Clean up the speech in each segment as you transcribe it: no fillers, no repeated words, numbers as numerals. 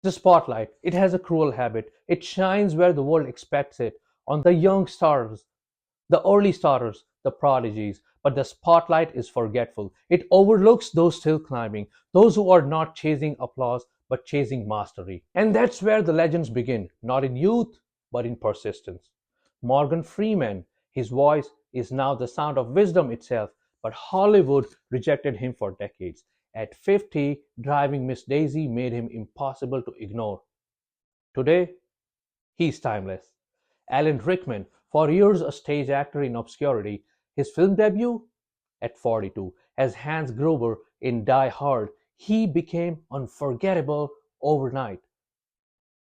The spotlight, it has a cruel habit. It shines where the world expects it, on the young stars, the early starters, the prodigies. But the spotlight is forgetful. It overlooks those still climbing, those who are not chasing applause but chasing mastery. And that's where the legends begin, not in youth, but in persistence. Morgan Freeman, his voice is now the sound of wisdom itself, but Hollywood rejected him for decades. At 50, driving Miss Daisy made him impossible to ignore. Today, he's timeless. Alan Rickman, for years a stage actor in obscurity, his film debut at 42 as Hans Gruber in Die Hard, he became unforgettable overnight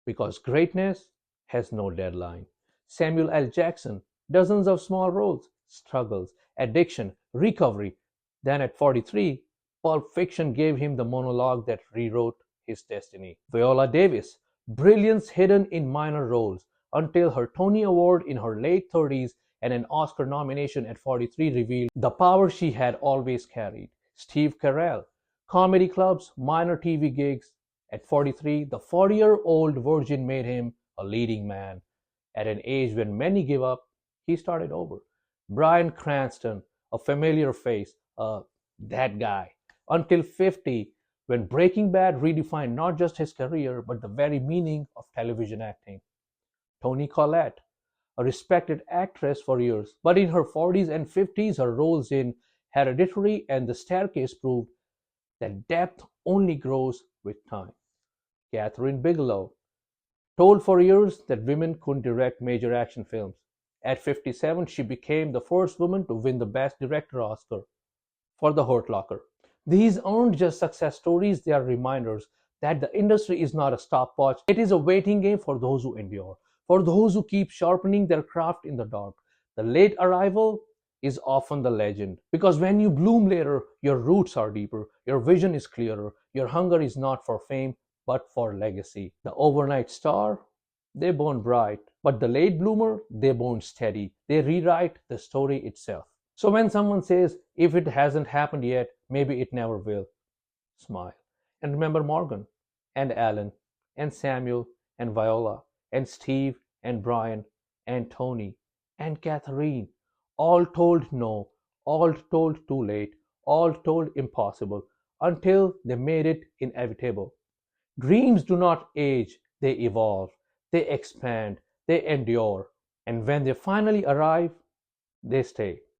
because greatness has no deadline. Samuel L. Jackson, dozens of small roles, struggles, addiction, recovery. Then at 43, Pulp Fiction gave him the monologue that rewrote his destiny. Viola Davis, brilliance hidden in minor roles, until her Tony Award in her late 30s and an Oscar nomination at 43 revealed the power she had always carried. Steve Carell, comedy clubs, minor TV gigs. At 43, the 40-year-old virgin made him a leading man. At an age when many give up, he started over. Bryan Cranston, a familiar face, that guy. Until 50, when Breaking Bad redefined not just his career, but the very meaning of television acting. Toni Collette, a respected actress for years, but in her 40s and 50s, her roles in Hereditary and The Staircase proved that depth only grows with time. Kathryn Bigelow, told for years that women couldn't direct major action films. At 57, she became the first woman to win the Best Director Oscar for The Hurt Locker. These aren't just success stories, they are reminders that the industry is not a stopwatch. It is a waiting game for those who endure, for those who keep sharpening their craft in the dark. The late arrival is often the legend. Because when you bloom later, your roots are deeper, your vision is clearer, your hunger is not for fame, but for legacy. The overnight star, they burn bright, but the late bloomer, they burn steady. They rewrite the story itself. So when someone says, if it hasn't happened yet, maybe it never will, smile. And remember Morgan, and Alan, and Samuel, and Viola, and Steve, and Bryan, and Toni, and Kathryn, all told no, all told too late, all told impossible, until they made it inevitable. Dreams do not age, they evolve, they expand, they endure, and when they finally arrive, they stay.